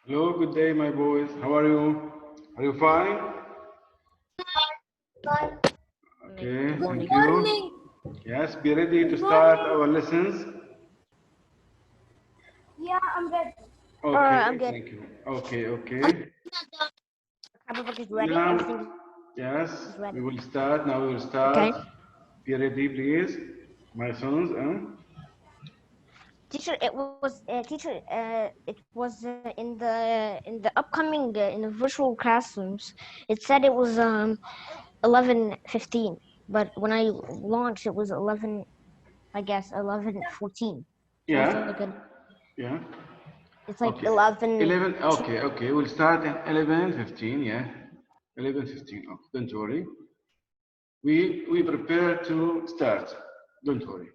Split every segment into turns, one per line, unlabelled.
Hello, good day, my boys. How are you? Are you fine? Okay, thank you. Yes, be ready to start our lessons.
Yeah, I'm ready.
Okay,
I'm good.
thank you. Okay.
Copybook is ready.
Now,
Everything
yes,
is ready.
we will start. Now we will start.
Okay.
Be ready, please, my sons.
Teacher, it was teacher. It was in the upcoming in the virtual classrooms. It said it was 11:15, but when I launched, it was 11. I guess 11:14. So it's
Yeah,
like
yeah.
it's like
Okay.
11.
11. Okay. We'll start at 11:15. Yeah, 11:15. Okay, don't worry. We prepare to start. Don't worry.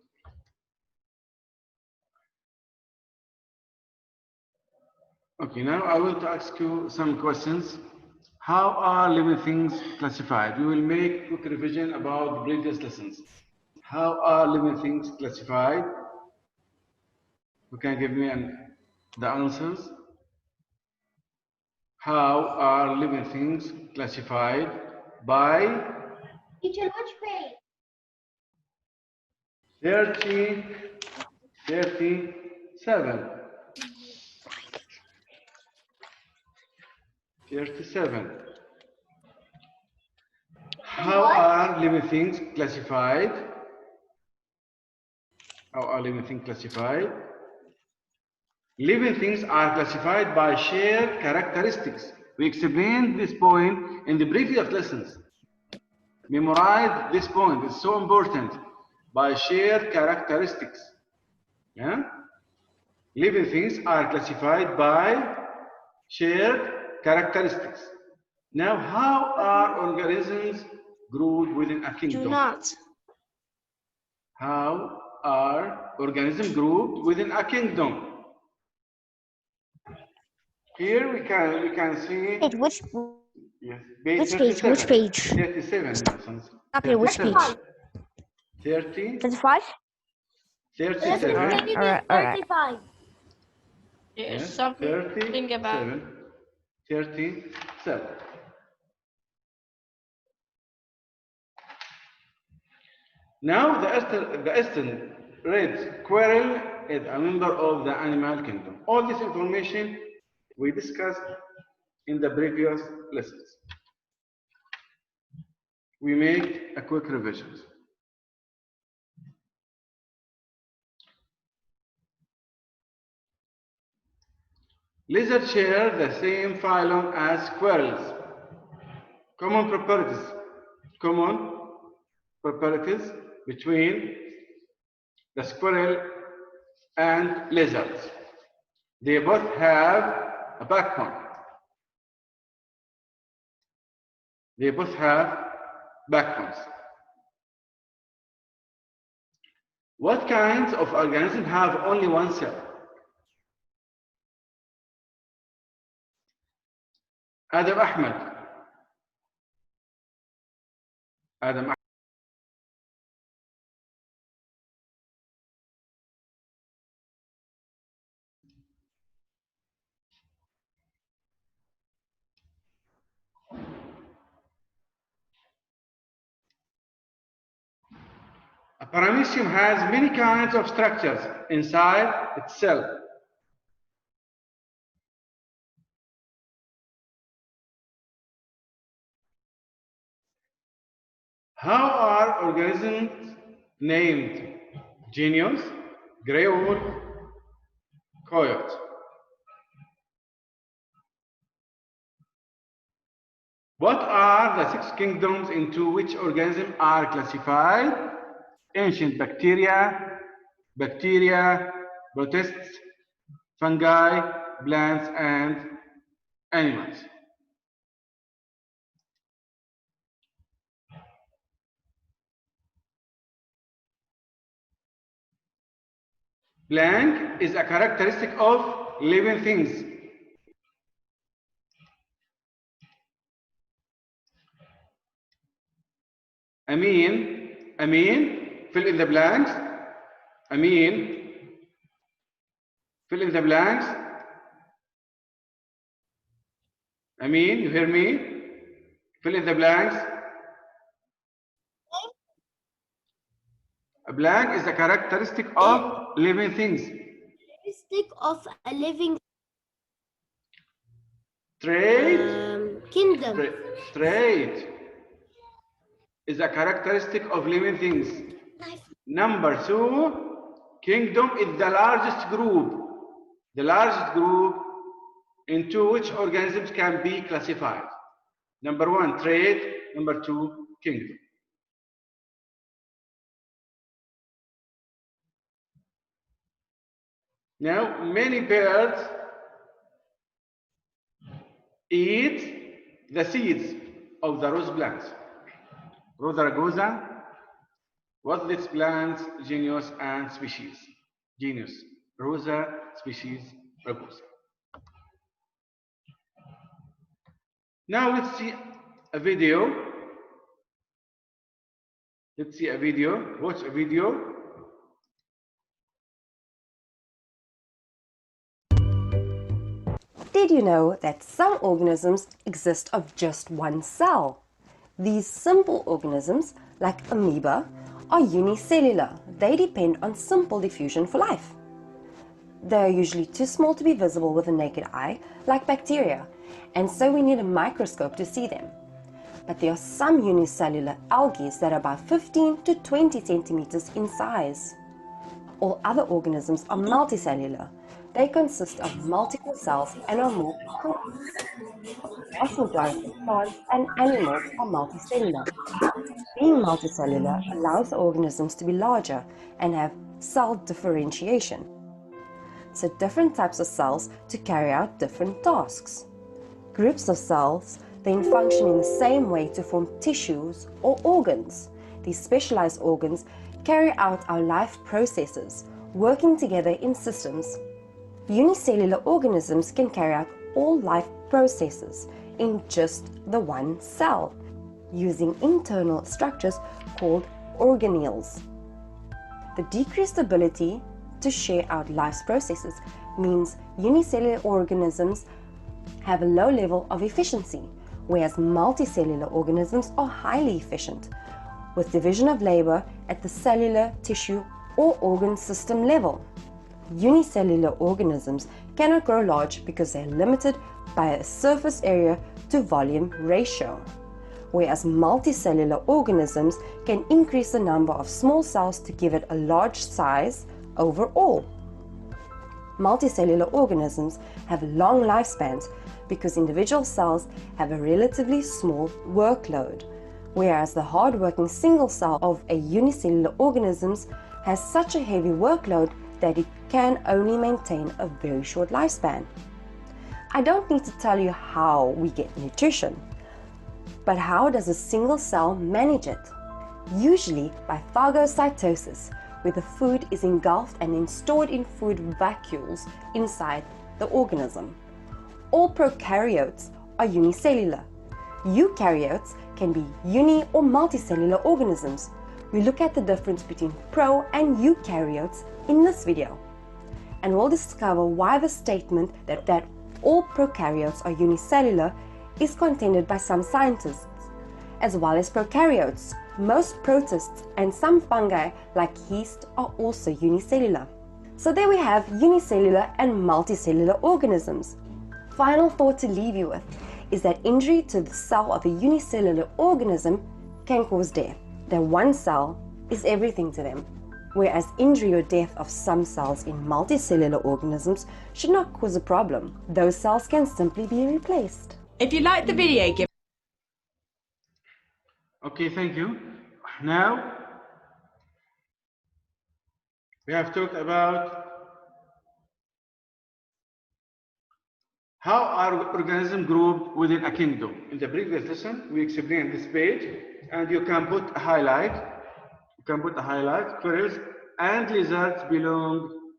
Okay, now I will ask you some questions. How are living things classified? We will make quick revision about the previous lessons. How are living things classified? You can give me the answers. How are living things classified by
Teacher, which page?
30, 37. 37. How are living things classified? How are living things classified? Living things are classified by shared characteristics. We explained this point in the previous lessons. Memorize this point, it's so important. By shared characteristics. Yeah? Living things are classified by shared characteristics. Now, how are organisms grouped within a kingdom?
Do not.
How are organisms grouped within a kingdom? Here we can see. Yes, page
Which page? Which
37.
page?
37, my sons.
Okay, which
37.
page?
30,
35.
37.
All right.
35.
Yes,
Something about
37. 37. Now the Eastern red squirrel is a member of the animal kingdom. All this information we discussed in the previous lessons. We make a quick revision. Lizards share the same phylum as squirrels. Common properties between the squirrel and lizards. They both have a backbone. They both have backbones. What kinds of organisms have only one cell? Adam Ahmed. Adam. A paramecium has many kinds of structures inside its cell. How are organisms named? Genius, grey owl, coyote. What are the 6 kingdoms into which organisms are classified? Ancient bacteria, protists, fungi, plants, and animals. Blank is a characteristic of living things. Amine, fill in the blanks. Amine, fill in the blanks. I mean, you hear me? Fill in the blanks. A blank is a characteristic of living things.
Characteristic of a living
Trait.
kingdom.
Trait is a characteristic of living things. Number 2, kingdom is the largest group. The largest group into which organisms can be classified. Number 1, trait. Number 2, kingdom. Now, many birds eat the seeds of the rose plants. Rosa rugosa. What's this plant's genus and species? Genus Rosa, species rugosa. Now let's see a video. Let's see a video. Watch a video.
Did you know that some organisms exist of just one cell? These simple organisms, like amoeba, are unicellular. They depend on simple diffusion for life. They are usually too small to be visible with the naked eye, like bacteria, and so we need a microscope to see them. But there are some unicellular algae that are about 15 to 20 centimeters in size. All other organisms are multicellular. They consist of multiple cells and are more complex. The vast majority of plants and animals are multicellular. Being multicellular allows the organisms to be larger and have cell differentiation. So different types of cells to carry out different tasks. Groups of cells then function in the same way to form tissues or organs. These specialized organs carry out our life processes, working together in systems. Unicellular organisms can carry out all life processes in just the one cell, using internal structures called organelles. The decreased ability to share out life's processes means unicellular organisms have a low level of efficiency, whereas multicellular organisms are highly efficient, with division of labor at the cellular, tissue, or organ system level. Unicellular organisms cannot grow large because they are limited by a surface area to volume ratio, whereas multicellular organisms can increase the number of small cells to give it a large size overall. Multicellular organisms have long lifespans because individual cells have a relatively small workload, whereas the hard-working single cell of a unicellular organism has such a heavy workload that it can only maintain a very short lifespan. I don't need to tell you how we get nutrition, but how does a single cell manage it? Usually by phagocytosis, where the food is engulfed and then stored in food vacuoles inside the organism. All prokaryotes are unicellular. Eukaryotes can be uni or multicellular organisms. We look at the difference between pro and eukaryotes in this video. And we'll discover why the statement that all prokaryotes are unicellular is contended by some scientists, as well as prokaryotes. Most protists and some fungi like yeast are also unicellular. So there we have unicellular and multicellular organisms. Final thought to leave you with is that injury to the cell of a unicellular organism can cause death. That one cell is everything to them, whereas injury or death of some cells in multicellular organisms should not cause a problem. Those cells can simply be replaced.
If you like the video, give.
Okay, thank you. Now, we have talked about how are organisms grouped within a kingdom. In the previous lesson, we explained this page, and you can put a highlight. You can put a highlight. Squirrels and lizards belong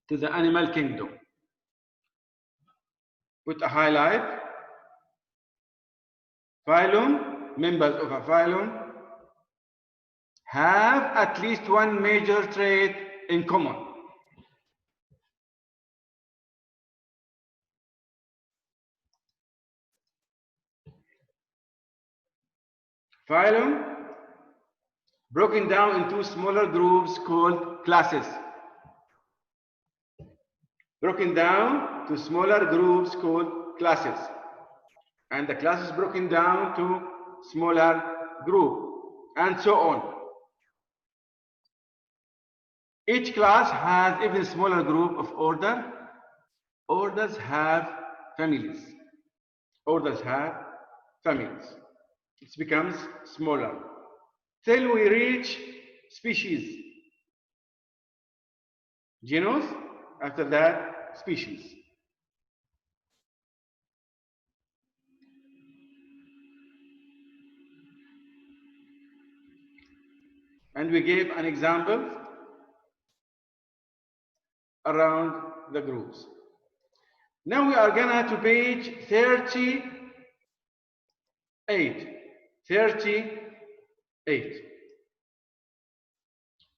to the animal kingdom. Put a highlight. Phylum, members of a phylum, have at least one major trait in common. Phylum broken down into smaller groups called classes. Broken down to smaller groups called classes. And the class is broken down to smaller group, and so on. Each class has even smaller group of order. Orders have families. Orders have families. It becomes smaller till we reach species. Genus, after that, species. And we gave an example around the groups. Now we are gonna to page 38. 38.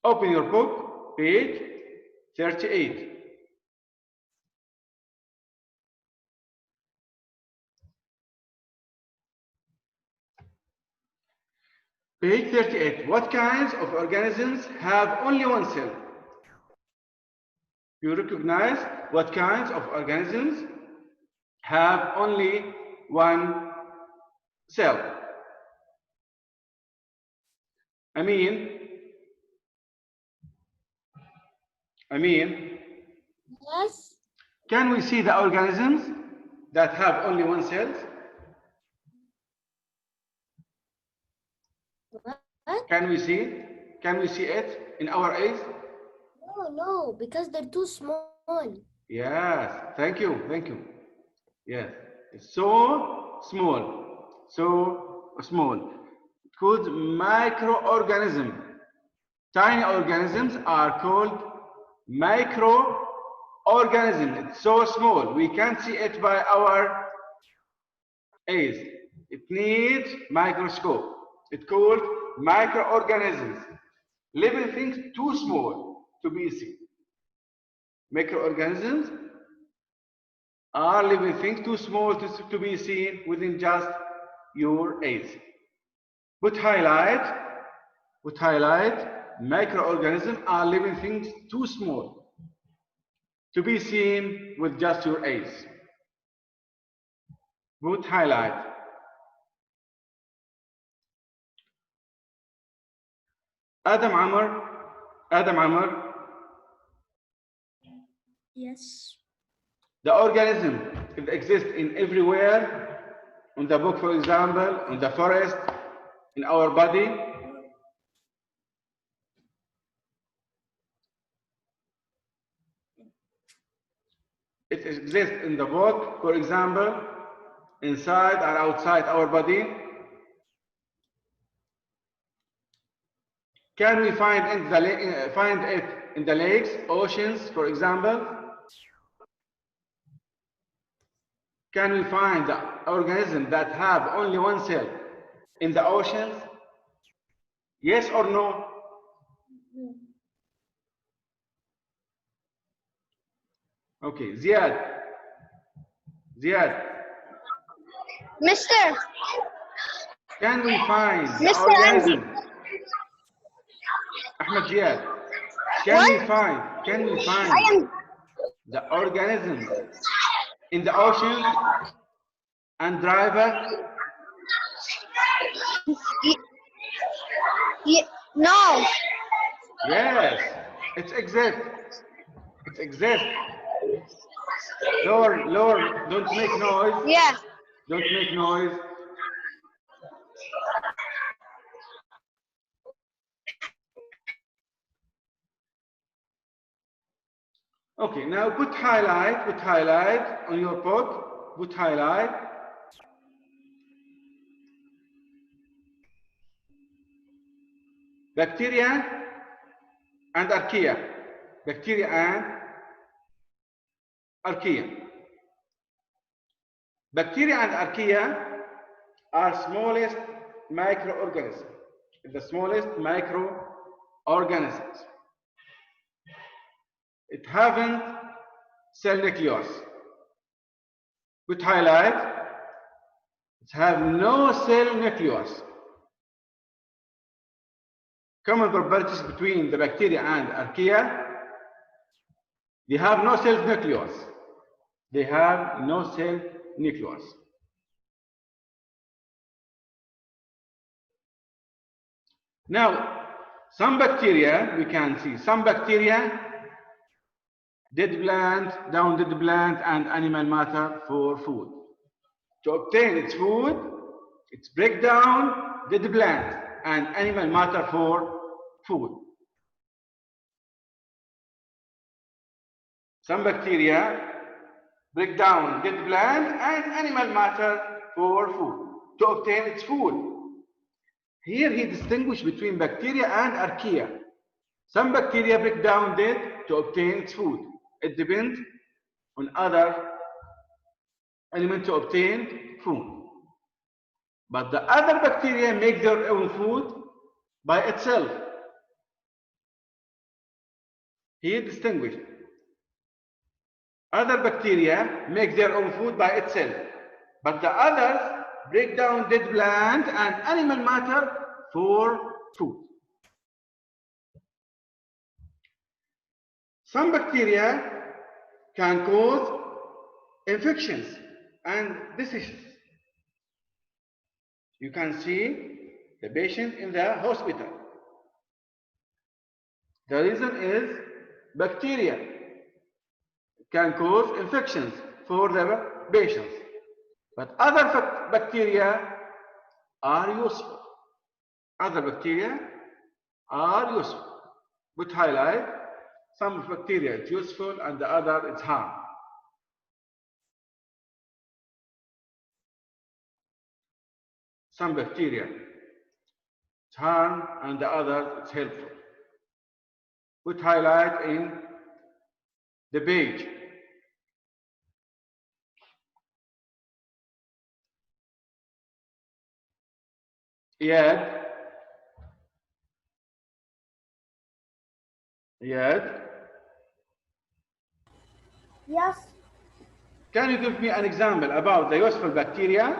Open your book, page 38. Page 38. What kinds of organisms have only one cell? You recognize what kinds of organisms have only one cell? I mean,
Yes.
can we see the organisms that have only one cell?
What?
Can we see? Can we see it in our eyes?
No, because they're too small.
Yes, thank you, thank you. Yes, it's so small, so small. It's called microorganism. Tiny organisms are called microorganism. It's so small, we can't see it by our eyes. It needs microscope. It's called microorganisms. Living things too small to be seen. Microorganisms are living things too small to be seen within just your eyes. Put highlight, microorganisms are living things too small to be seen with just your eyes. Put highlight. Adam Amr,
Yes.
the organism it exists in everywhere, in the book, for example, in the forest, in our body. It exists in the book, for example, inside and outside our body. Can we find it in the lakes, oceans, for example? Can we find the organisms that have only one cell in the oceans? Yes or no? Okay, Ziad.
Mister,
Can we find the
Mr. Andy.
organism? Ahmed Ziad. Can we find
I am.
the organisms in the ocean and driver?
No.
Yes, it exists. It exists. Lower, don't make noise.
Yeah.
Don't make noise. Okay, now put highlight on your book. Put highlight. Bacteria and archaea. Bacteria and archaea. Bacteria and archaea are smallest microorganisms. The smallest microorganisms. It haven't cell nucleus. Put highlight. It have no cell nucleus. common properties between the bacteria and archaea. They have no cell nucleus. They have no cell nucleus. Now, some bacteria, we can see some bacteria, dead plant, down dead plant, and animal matter for food. To obtain its food, it's break down dead plant and animal matter for food. Some bacteria break down dead plant and animal matter for food to obtain its food. Here he distinguishes between bacteria and archaea. Some bacteria break down dead to obtain its food. It depends on other elements to obtain food. But the other bacteria make their own food by itself. He distinguished. Other bacteria make their own food by itself. But the others break down dead plant and animal matter for food. Some bacteria can cause infections and diseases. You can see the patient in the hospital. The reason is bacteria can cause infections for the patients. But other bacteria are useful. Other bacteria are useful. Would highlight some bacteria is useful and the other is harm. Some bacteria is harm and the other is helpful. Would highlight in the page. Yad.
Yes.
Can you give me an example about the useful bacteria?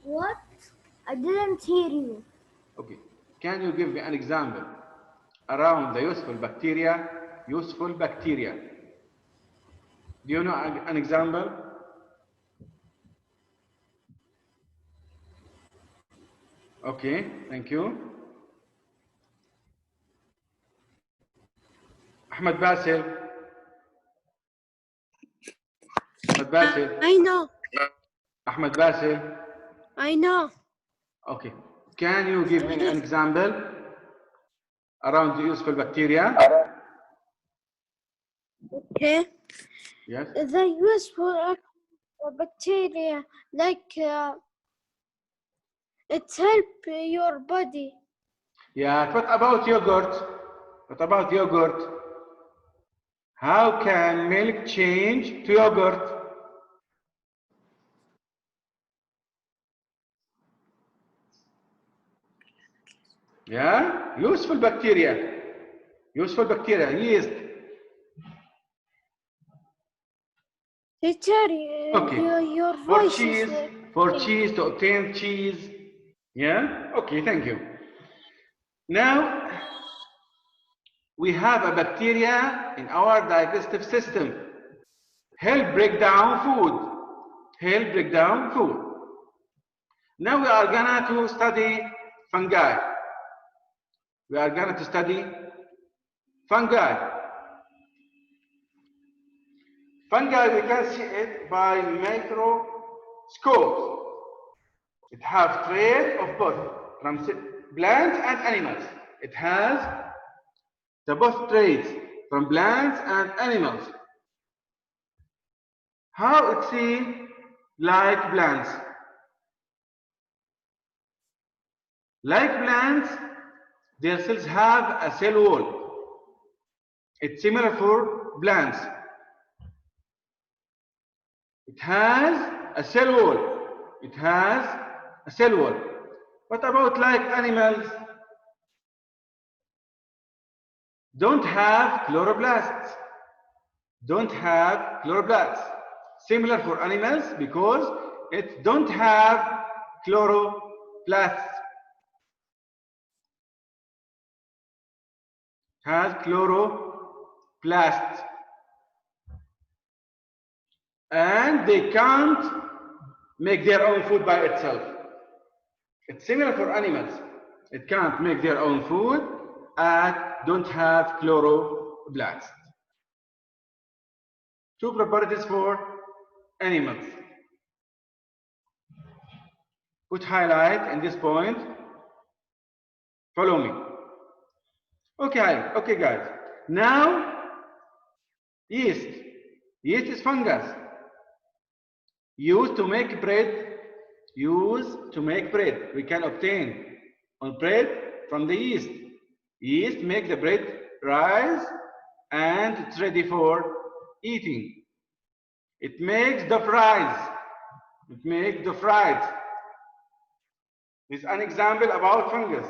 What? I didn't hear you.
Okay. Can you give me an example around the useful bacteria? Useful bacteria. Do you know an example? Okay, thank you. Ahmed Basil. Ahmed Basil.
I know.
Ahmed Basil.
I know.
Okay. Can you give me an example around the useful bacteria?
Okay.
Yes.
The useful bacteria, like it helps your body.
Yeah. What about yogurt? What about yogurt? How can milk change to yogurt? Yeah, useful bacteria. Useful bacteria, yeast.
Teacher,
Okay.
your
For
voice
cheese,
is
for cheese to obtain cheese. Yeah. Okay. Thank you. Now we have a bacteria in our digestive system. Help break down food. Help break down food. Now we are gonna to study fungi. We are gonna to study fungi. Fungi, we can see it by microscope. It has traits of both from plants and animals. It has the both traits from plants and animals. How it seems like plants. Like plants, their cells have a cell wall. It's similar for plants. It has a cell wall. It has a cell wall. What about like animals? Don't have chloroplasts. Don't have chloroplasts. Similar for animals because it don't have chloroplasts. has chloroplasts, and they can't make their own food by itself. It's similar for animals. It can't make their own food and don't have chloroplasts. Two properties for animals. Put highlight in this point. Follow me. Okay, guys. Now, yeast. Yeast is fungus. Used to make bread. Used to make bread. We can obtain on bread from the yeast. Yeast make the bread rise and it's ready for eating. It makes the fries. It makes the fries. This is an example about fungus.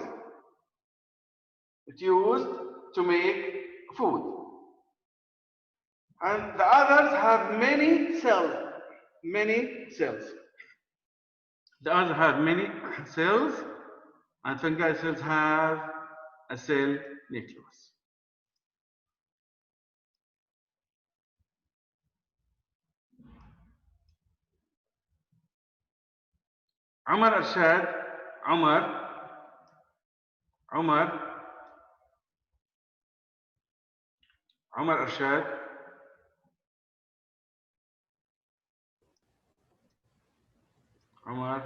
It's used to make food. And the others have many cells. Many cells. The others have many cells, and fungi cells have a cell nucleus. Omar Arshad, Omar Arshad. Omar.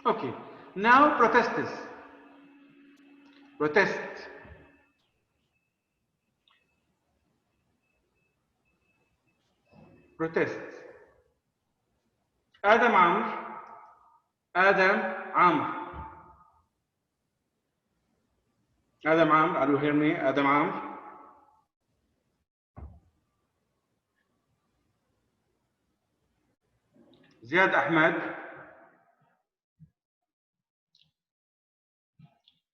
Okay. Now protesters. Protest. Protests. Adam Amr. Adam Amr. Adam Amr, are you hear me? Adam Amr. Ziad Ahmed.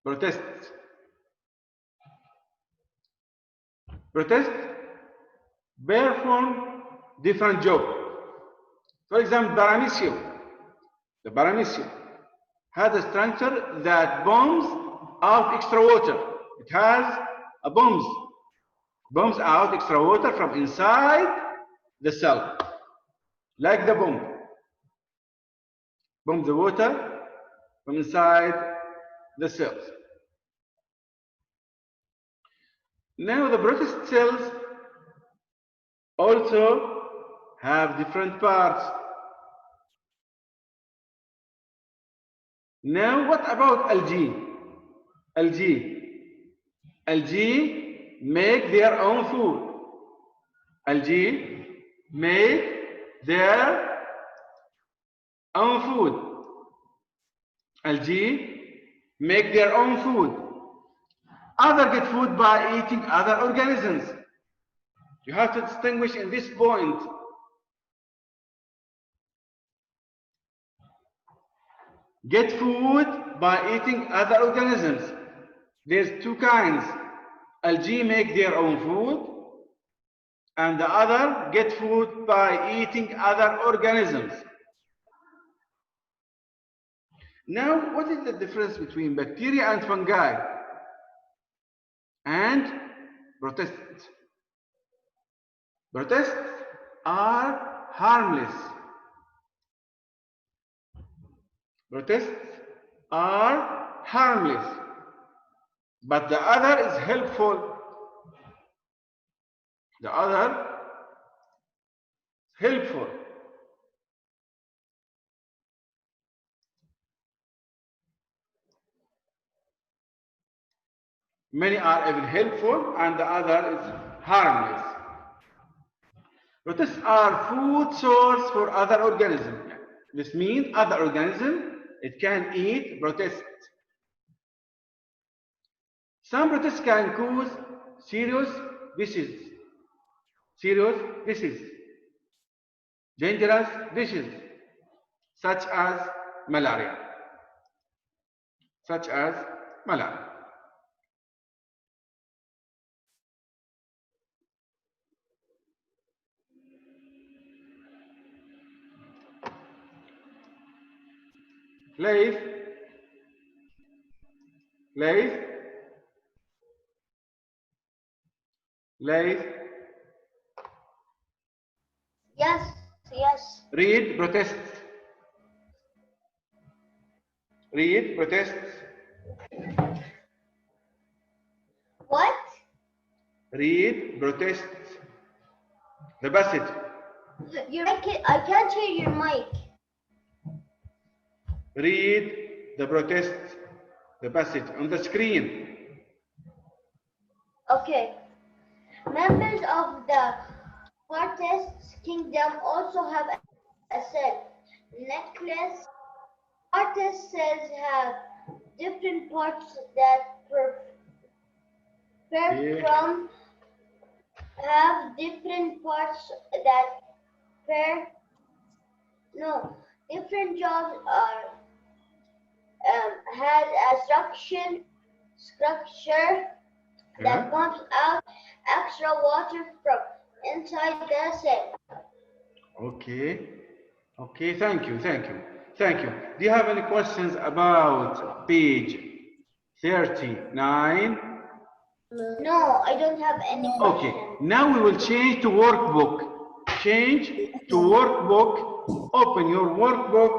Protests. Protest perform different job. For example, paramecium. The paramecium has a structure that bombs out extra water. It has a bombs out extra water from inside the cell, like the bomb. Bomb the water from inside the cells. Now the protist cells also have different parts. Now what about algae? Algae make their own food. Algae make their own food. Algae make their own food. Others get food by eating other organisms. You have to distinguish in this point. Get food by eating other organisms. There's two kinds. Algae make their own food, and the other get food by eating other organisms. Now, what is the difference between bacteria and fungi and protists? Protists are harmless. Protists are harmless, but the other is helpful. The other is helpful. Many are even helpful, and the other is harmless. Protists are food source for other organisms. This means other organism, it can eat protists. Some protists can cause serious diseases. Serious disease. Dangerous disease, such as malaria. Such as malaria. Life Laith? Laith?
Yes, yes.
Read protests. Read protests.
What?
Read protests. The passage.
Your mic, I can't hear your mic.
Read the protest, the passage on the screen.
Okay. Members of the Artists Kingdom also have a cell necklace. Artist cells have different parts that
Yeah.
from have different parts that different jobs are has a structure that
Yeah.
pumps out extra water from inside the cell.
Okay. Okay. Thank you. Thank you. Thank you. Do you have any questions about page 39?
No, I don't have any
Okay.
question.
Now we will change to workbook. Change to workbook. Open your workbook.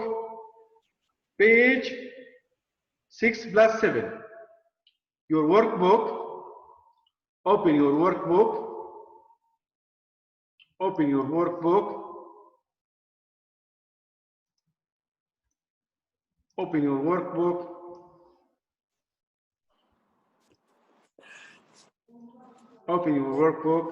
Page 6+7. Your workbook. Open your workbook. Open your workbook. Open your workbook. Open your workbook.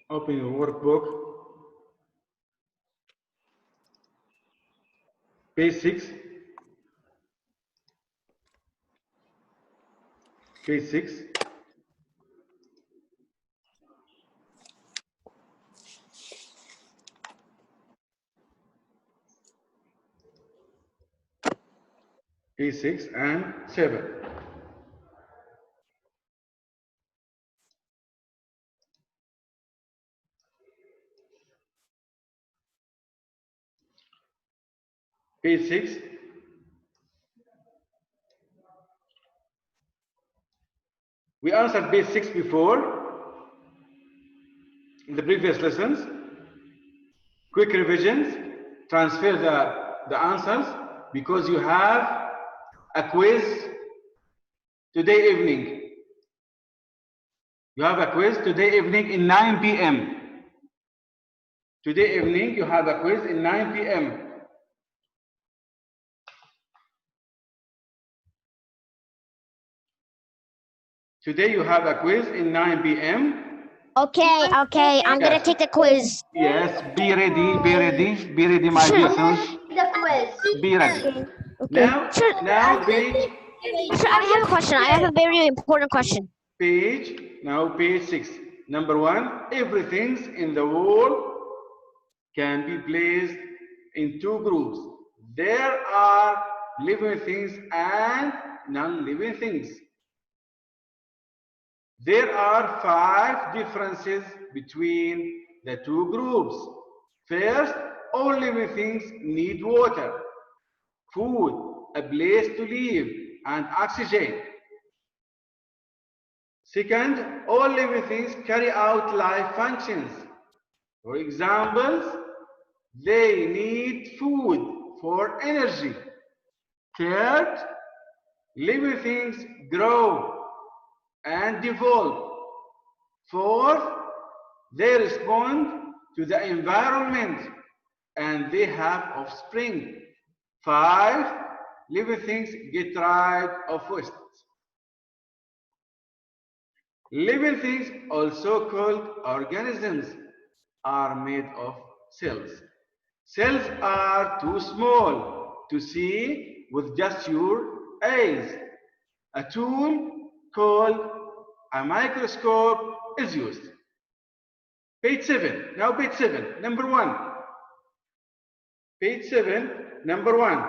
Open your workbook. Page 6. Page 6. Page 6 and 7. Page 6. We answered page 6 before in the previous lessons. Quick revisions. Transfer the answers because you have a quiz today evening. You have a quiz today evening in 9 p.m. Today evening you have a quiz in 9 p.m. Today you have a quiz in 9 p.m.
Okay, I'm gonna
Yes.
take the quiz.
Yes, be ready, be ready, be ready, my dear sons.
The quiz.
Be ready.
Okay. Sure.
Now page
Sure, I have a question. I have a very important question.
page 6. Number 1, everything in the world can be placed in 2 groups. There are living things and non-living things. There are 5 differences between the 2 groups. First, all living things need water, food, a place to live, and oxygen. Second, all living things carry out life functions. For example, they need food for energy. Third, living things grow and develop. Fourth, they respond to the environment and they have offspring. 5, living things get rid of waste. Living things, also called organisms, are made of cells. Cells are too small to see with just your eyes. A tool called a microscope is used. Page 7. Now page 7. Number 1. Page 7. Number 1.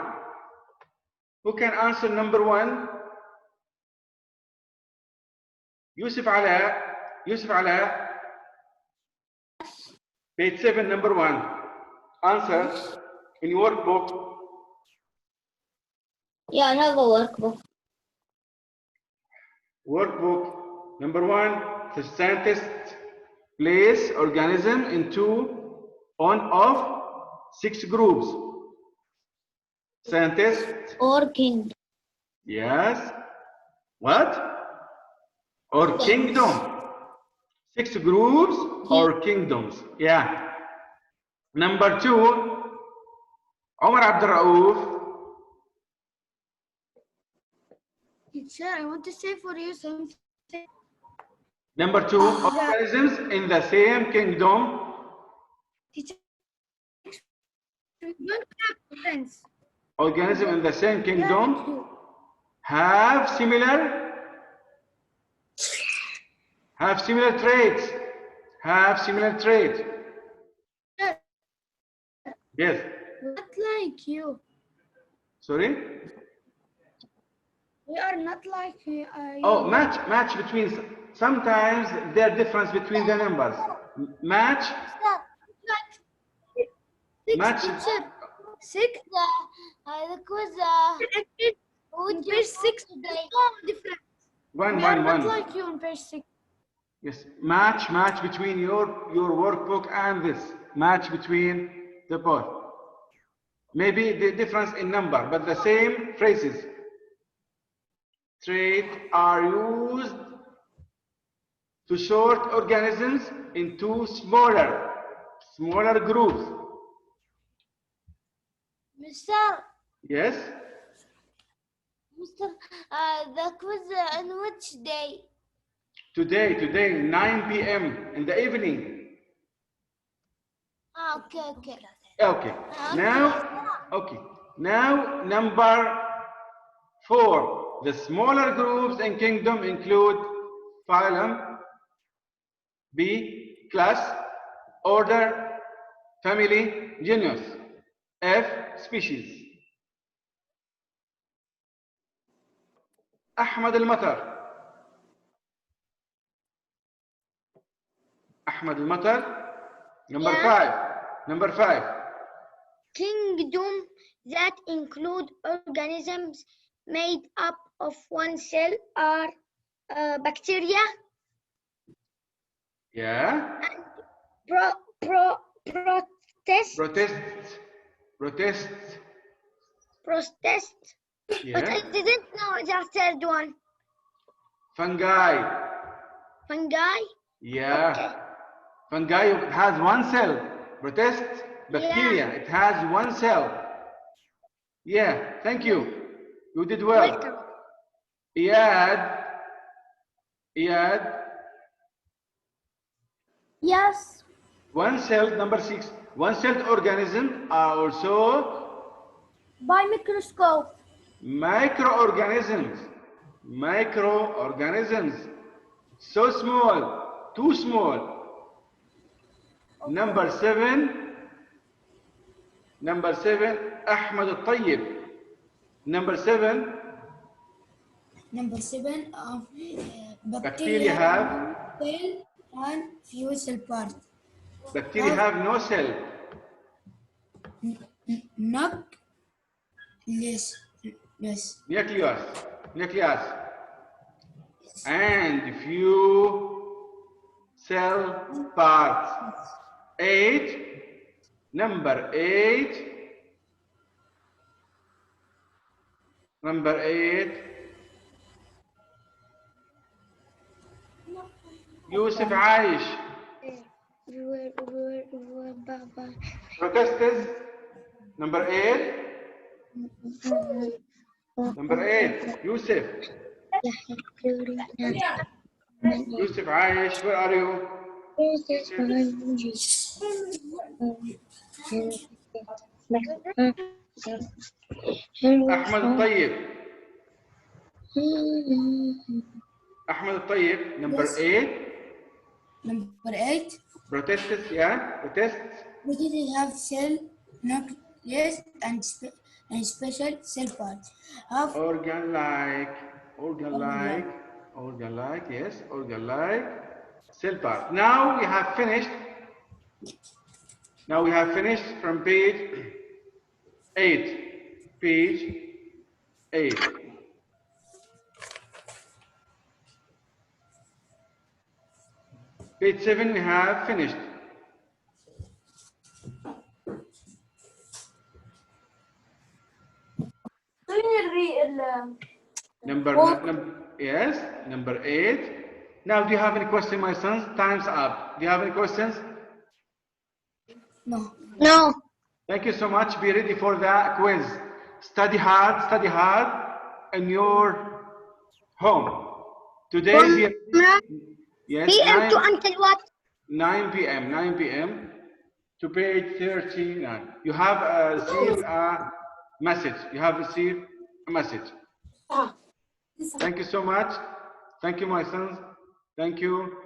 Who can answer number 1? يوسف علاء page 7 number 1 answer in your workbook.
Yeah, I have a workbook.
Workbook number 1, the scientists place organism into one of 6 groups. Scientists,
Or king.
yes. What? Or kingdom. 6 groups or kingdoms. Yeah. Number 2, Omar Abdul Rauf.
Teacher, I want to say for you something.
Number 2, organisms in the same kingdom.
Teacher, don't have friends.
Organism in the same
Yeah,
kingdom
you.
have similar traits. Have similar traits. Yes.
Not like you.
Sorry.
We are not like you.
Oh, match between. Sometimes there difference between the numbers. Match.
Six,
Match.
teacher. 6.
The quiz.
On page 6, there's no difference. We are not like you on page 6.
Yes, match between your workbook and this. Match between the both. Maybe the difference in number, but the same phrases. Traits are used to sort organisms into smaller groups.
Mr.
Yes.
Mr. The quiz on which day?
Today, 9 p.m. in the evening.
Okay.
Okay. Now, number 4. The smaller groups in kingdom include phylum, B, class, order, family, genus, F, species. أحمد المطر. Number 5.
Kingdom that include organisms made up of one cell are bacteria.
Yeah.
Protists.
Yeah.
But I didn't know the third one.
Fungi. Yeah.
Okay.
Fungi has one cell. Protists, bacteria, it has one cell. Yeah, thank you. You did well.
Welcome.
Iyad.
Yes.
One-celled, number 6. One-celled organisms are also
By microscope.
microorganisms. So small, too small. Number 7, Ahmad al-Tayyib. Number 7, bacteria have
cell and few cell parts.
bacteria have no cell. Nucleus. And few cell parts. 8. Number 8. Yusuf Aish. Protestes. Number 8. Yusuf. Yusuf Aish, where are you? Ahmad al-Tayyib. Number 8. Protestes, yeah? Protests.
Bacteria have cell, nucleus, and special cell parts. Have
Organ-like. Organ-like, yes, organ-like cell part. Now we have finished. Now we have finished from page 8. Page 8. Page 7 we have finished. Yes, number 8. Now do you have any questions, my sons? Time's up. Do you have any questions?
No.
No.
Thank you so much. Be ready for the quiz. Study hard in your home. Today, yes,
PM to until what?
9 p.m. 9 p.m. to page 39. You have received a message. You have received a message. Thank you so much. Thank you, my sons. Thank you.